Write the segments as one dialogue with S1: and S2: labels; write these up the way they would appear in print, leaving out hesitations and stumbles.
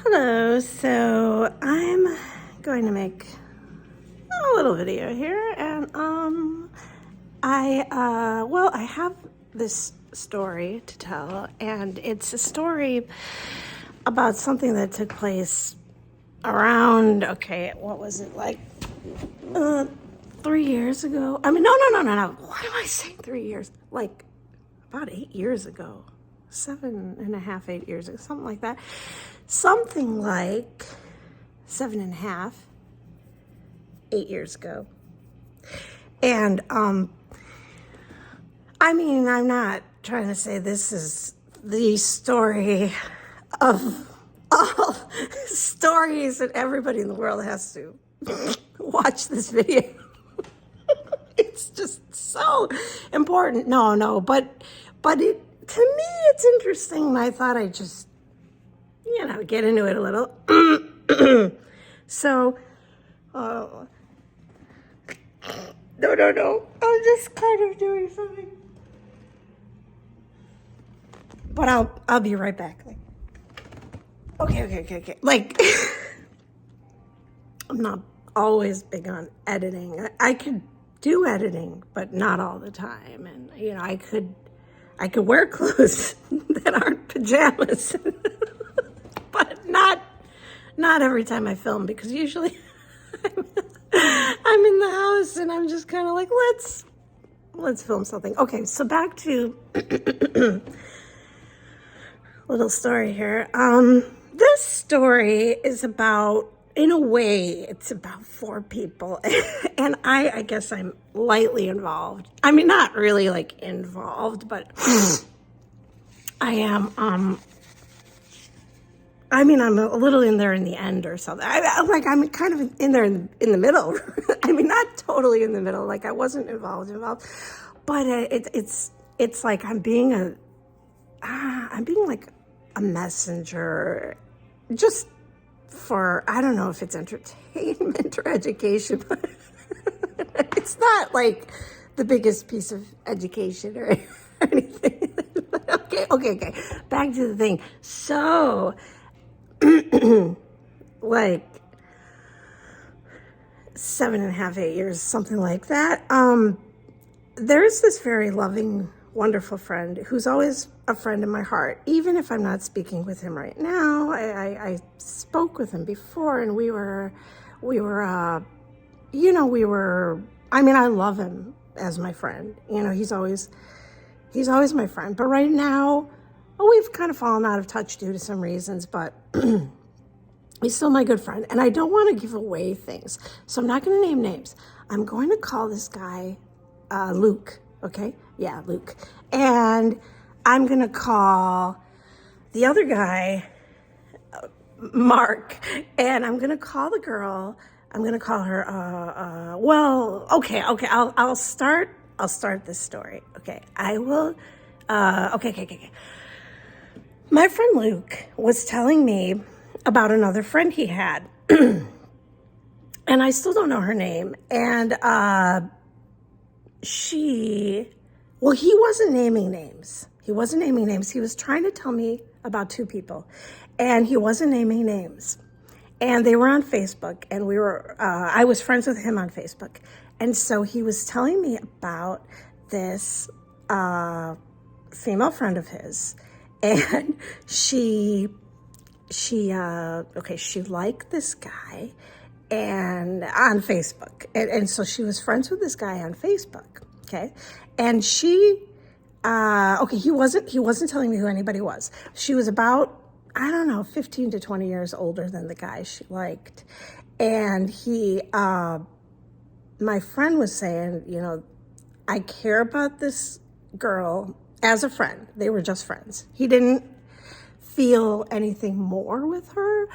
S1: Hello, so I'm going to make a little video here, and I have this story to tell, and it's a story about something that took place around, what was it, like 3 years ago? I mean, no. Why am I saying 3 years? Like about 8 years ago. 7.5, 8 years ago, something like that. Something like 7.5, 8 years ago. And I mean, I'm not trying to say this is the story of all stories that everybody in the world has to watch this video. It's just so important. No, but it, to me, it's interesting, and I thought I'd just, get into it a little. So, no. I'm just kind of doing something. But I'll be right back. Okay. Like, I'm not always big on editing. I could do editing, but not all the time. And, I could wear clothes that aren't pajamas, but not every time I film, because usually I'm in the house and I'm just kind of like, let's film something. Okay, so back to little story here. This story is about, in a way, it's about 4 people, and I guess I'm lightly involved. I mean, not really like involved, but I am. I mean, I'm a little in there in the end or something. I'm kind of in there in the middle. I mean, not totally in the middle. Like, I wasn't involved, but it's like I'm being like a messenger, just for, I don't know if it's entertainment or education, but it's not like the biggest piece of education or anything. Okay. Back to the thing. So, like 7.5, 8 years, something like that. There's this very loving, wonderful friend who's always a friend in my heart, even if I'm not speaking with him right now. I spoke with him before, and I mean, I love him as my friend. He's always my friend. But right now, we've kind of fallen out of touch due to some reasons, but he's still my good friend. And I don't want to give away things, so I'm not going to name names. I'm going to call this guy Luke, okay? Yeah, Luke. And I'm going to call the other guy Mark. And I'm going to call the girl, I'm going to call her, I'll start this story. Okay, I will, okay. My friend Luke was telling me about another friend he had, and I still don't know her name, and he wasn't naming names. He was trying to tell me about 2 people, and he wasn't naming names. And they were on Facebook, and I was friends with him on Facebook. And so he was telling me about this female friend of his, and she liked this guy and on Facebook. And so she was friends with this guy on Facebook, okay? And he wasn't telling me who anybody was. She was about, 15 to 20 years older than the guy she liked. And my friend was saying, I care about this girl as a friend. They were just friends. He didn't feel anything more with her,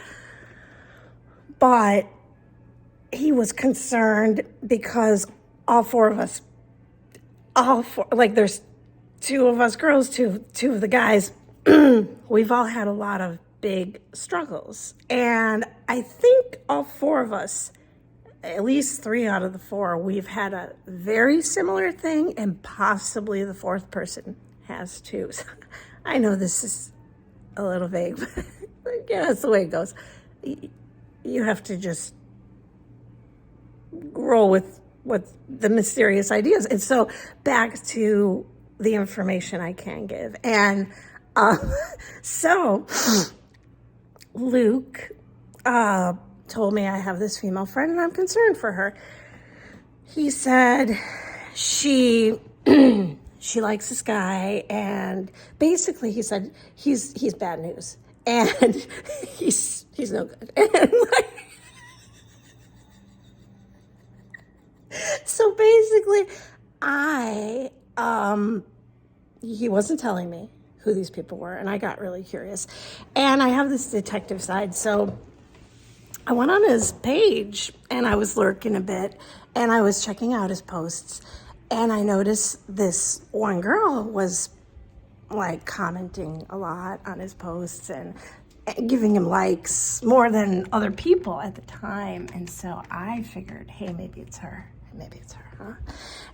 S1: but he was concerned because all 4 of us, there's 2 of us girls, 2 of the guys, we've all had a lot of big struggles. And I think all 4 of us, at least 3 out of the 4, we've had a very similar thing, and possibly the 4th person has too. So I know this is a little vague, but Yeah, that's the way it goes. You have to just roll with the mysterious ideas. And so back to the information I can give. And so Luke told me I have this female friend and I'm concerned for her. He said she likes this guy, and basically he said he's bad news, and he's no good. And so basically he wasn't telling me who these people were, and I got really curious. And I have this detective side, so I went on his page and I was lurking a bit and I was checking out his posts, and I noticed this one girl was like commenting a lot on his posts and giving him likes more than other people at the time. And so I figured, hey, maybe it's her, huh?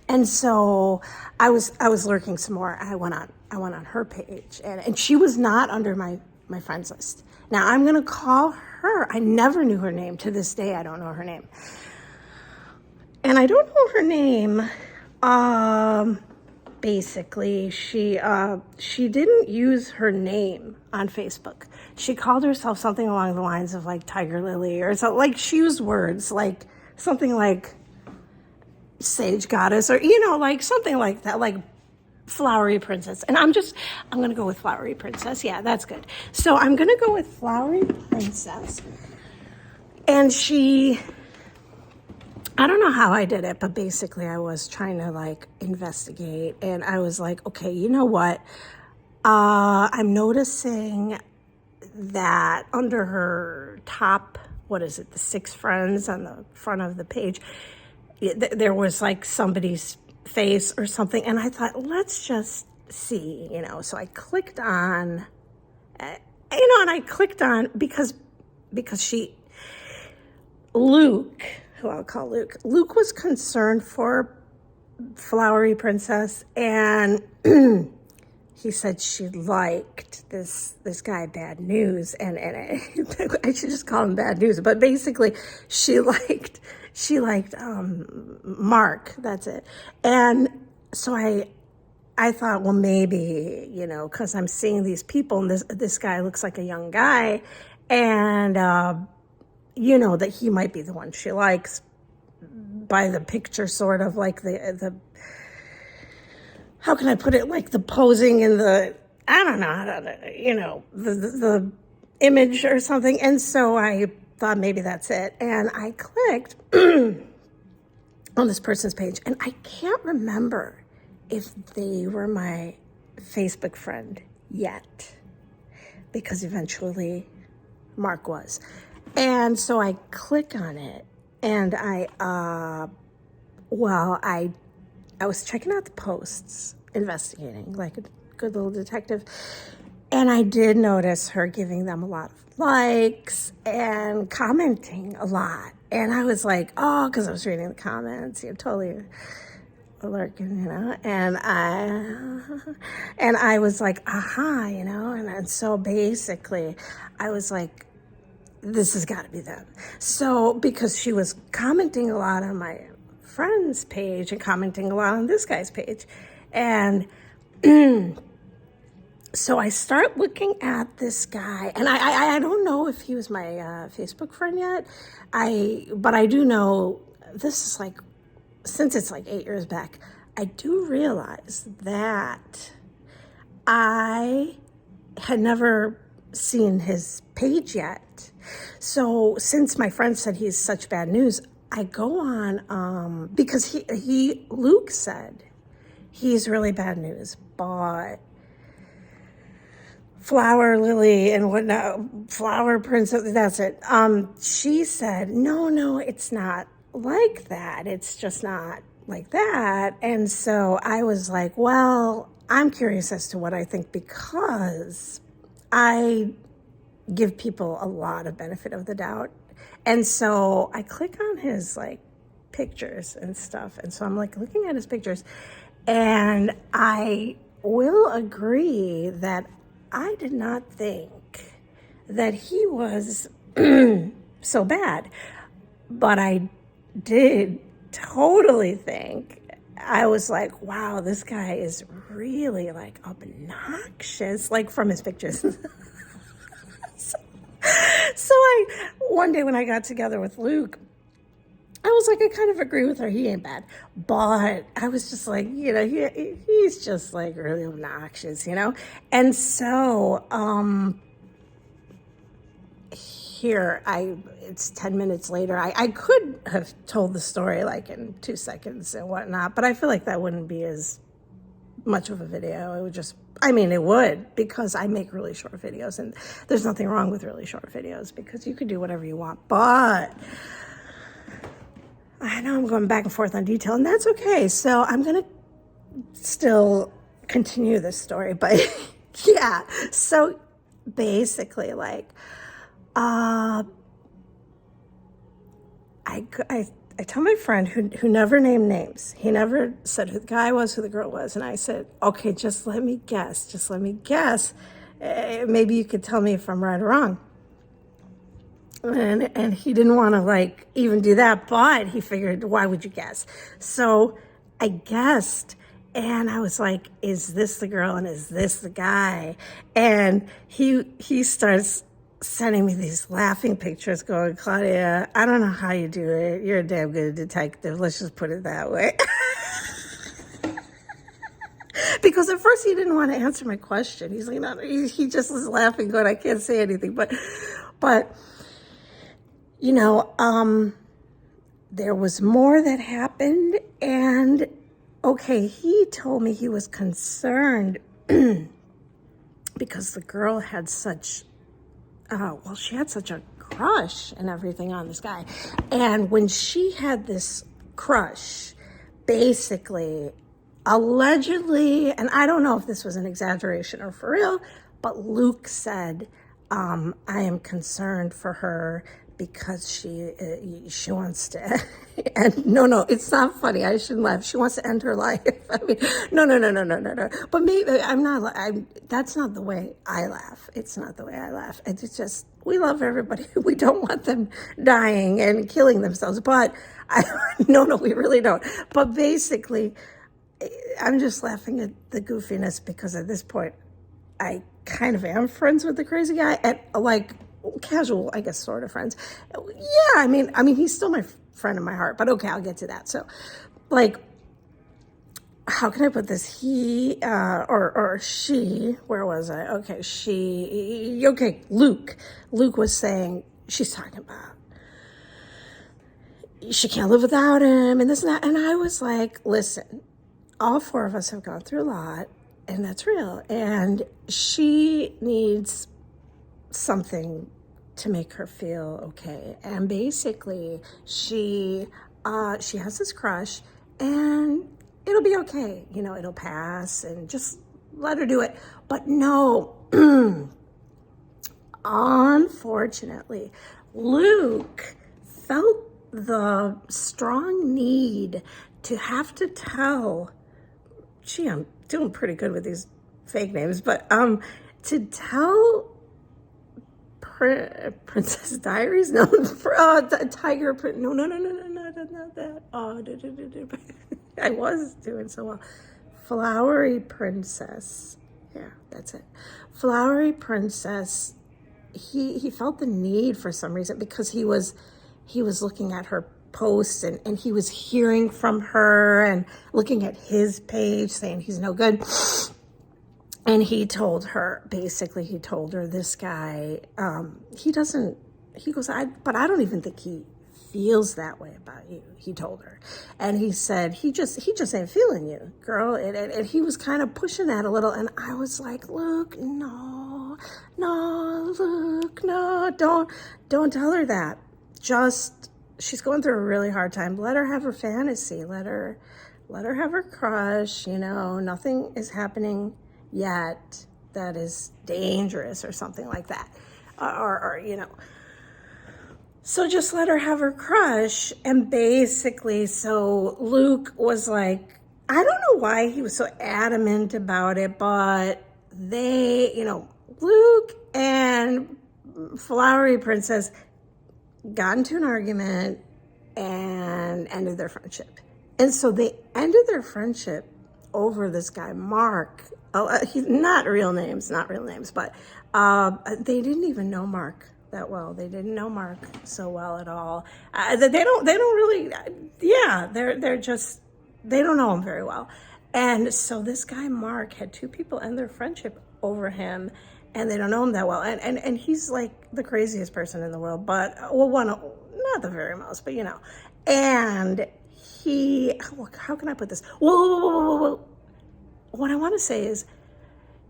S1: And so I was lurking some more. I went on her page, and she was not under my friends list. Now I'm gonna call her. I never knew her name. To this day, I don't know her name. And I don't know her name. Basically, she didn't use her name on Facebook. She called herself something along the lines of like Tiger Lily, or so, like she used words like something like Sage Goddess, or like something like that, like Flowery Princess. And I'm going to go with Flowery Princess. Yeah, that's good. So I'm going to go with Flowery Princess. And I don't know how I did it, but basically I was trying to like investigate, and I was like, okay, you know what? I'm noticing that under her top, what is it, the 6 friends on the front of the page, there was like somebody's face or something. And I thought, let's just see, so I clicked on, and I clicked on because Luke, who I'll call Luke was concerned for Flowery Princess, and he said she liked this guy Bad News, and I should just call him Bad News, but basically she liked Mark, that's it. And so I thought, well, maybe, because I'm seeing these people, and this guy looks like a young guy, and that he might be the one she likes by the picture, sort of like the how can I put it, like the posing and the, I don't know, the image or something. And so I thought maybe that's it. And I clicked on this person's page, and I can't remember if they were my Facebook friend yet, because eventually Mark was. And so I click on it, and I was checking out the posts, investigating like a good little detective, and I did notice her giving them a lot of likes and commenting a lot. And I was like, oh, because I was reading the comments, totally lurking, and I was like, aha, and so basically I was like, this has got to be them. So because she was commenting a lot on my friend's page and commenting a lot on this guy's page, and so I start looking at this guy, and I don't know if he was my Facebook friend yet. But I do know, this is like, since it's like 8 years back, I do realize that I had never seen his page yet. So since my friend said he's such bad news, I go on, because Luke said he's really bad news, but Flower Lily and whatnot, Flower Princess, that's it. She said, no, it's not like that. It's just not like that. And so I was like, well, I'm curious as to what I think, because I give people a lot of benefit of the doubt. And so I click on his like pictures and stuff. And so I'm like looking at his pictures, and I will agree that I did not think that he was so bad. But I did totally think, I was like, wow, this guy is really like obnoxious, like from his pictures. So one day when I got together with Luke, I was like, I kind of agree with her. He ain't bad. But I was just like, he's just like really obnoxious, And so it's 10 minutes later. I could have told the story like in 2 seconds and whatnot, but I feel like that wouldn't be as much of a video. It would just, it would, because I make really short videos, and there's nothing wrong with really short videos because you can do whatever you want. But I know I'm going back and forth on detail, and that's okay. So I'm going to still continue this story, but yeah. So basically, like, I tell my friend who never named names. He never said who the guy was, who the girl was. And I said, okay, just let me guess. Just let me guess. Maybe you could tell me if I'm right or wrong. And he didn't want to like even do that, but he figured, why would you guess? So I guessed, and I was like, is this the girl and is this the guy? And he starts sending me these laughing pictures going, Claudia, I don't know how you do it. You're a damn good detective. Let's just put it that way. Because at first he didn't want to answer my question. He's like, no, he just was laughing going, I can't say anything. But there was more that happened. And okay, he told me he was concerned because the girl had she had such a crush and everything on this guy. And when she had this crush, basically, allegedly, and I don't know if this was an exaggeration or for real, but Luke said, I am concerned for her because she wants to and no, it's not funny. I shouldn't laugh. She wants to end her life. No. But maybe that's not the way I laugh. It's not the way I laugh. It's just, we love everybody. We don't want them dying and killing themselves. But no, we really don't. But basically, I'm just laughing at the goofiness because at this point, I kind of am friends with the crazy guy, and like casual, I guess, sort of friends. Yeah, I mean, he's still my friend in my heart, but okay, I'll get to that. So, like, how can I put this? He or she, where was I? Okay, Luke. Luke was saying, she's talking about she can't live without him and this and that. And I was like, listen, all four of us have gone through a lot, and that's real. And she needs something to make her feel okay. And basically, she has this crush, and it'll be okay. It'll pass, and just let her do it. But no, unfortunately, Luke felt the strong need to have to tell, I'm doing pretty good with these fake names, but to tell Princess Diaries? No, Tiger Prince. No, not that. I was doing so well. Flowery Princess. Yeah, that's it. Flowery Princess. He felt the need for some reason because he was looking at her posts and he was hearing from her and looking at his page saying he's no good. And he told her, this guy, he goes, but I don't even think he feels that way about you, he told her. And he said, he just ain't feeling you, girl. And he was kind of pushing that a little. And I was like, Luke, no, Luke, no, don't tell her that. She's going through a really hard time. Let her have her fantasy. Let her have her crush. Nothing is happening yet that is dangerous or something like that, or so just let her have her crush. And basically, so Luke was like, I don't know why he was so adamant about it, but they, Luke and Flowery Princess got into an argument and ended their friendship. And so they ended their friendship over this guy, Mark. Oh, he's not real names, but they didn't even know Mark that well. They didn't know Mark so well at all. They don't really, yeah, they're just, they don't know him very well. And so this guy, Mark, had two people end their friendship over him, and they don't know him that well. And he's like the craziest person in the world, but, well, not the very most, but you know. And how can I put this? Whoa. What I want to say is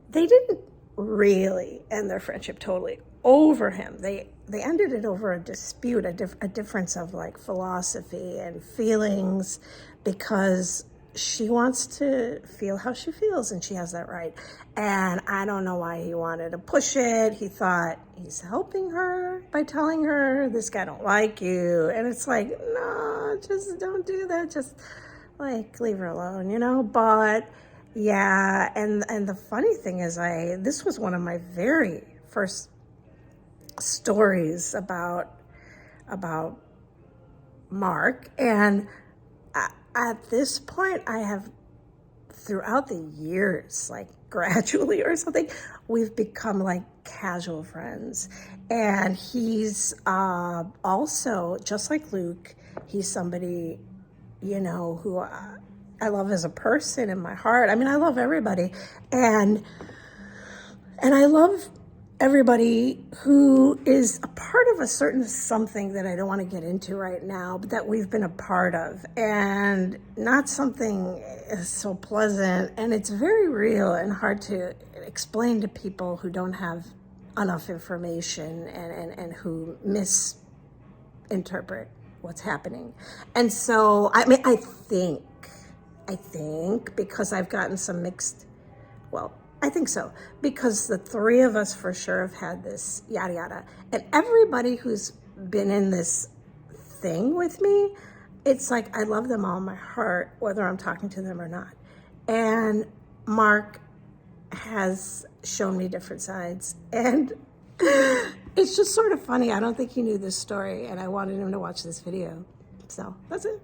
S1: they didn't really end their friendship totally over him. They ended it over a dispute, a difference of like philosophy and feelings, because she wants to feel how she feels, and she has that right. And I don't know why he wanted to push it. He thought he's helping her by telling her, this guy don't like you. And it's like, no, just don't do that. Just like leave her alone, you know? But yeah, and the funny thing is, this was one of my very first stories about Mark. And at this point, I have, throughout the years, like gradually or something, we've become like casual friends. And he's also, just like Luke, he's somebody, you know, who I love as a person in my heart. I mean, I love everybody. And I love everybody who is a part of a certain something that I don't want to get into right now, but that we've been a part of, and not something so pleasant. And it's very real and hard to explain to people who don't have enough information and who misinterpret what's happening. And so, I mean, I think because I've gotten some mixed, well, I think so, because the three of us for sure have had this yada yada. And everybody who's been in this thing with me, it's like I love them all in my heart, whether I'm talking to them or not. And Mark has shown me different sides. And it's just sort of funny. I don't think he knew this story, and I wanted him to watch this video. So that's it.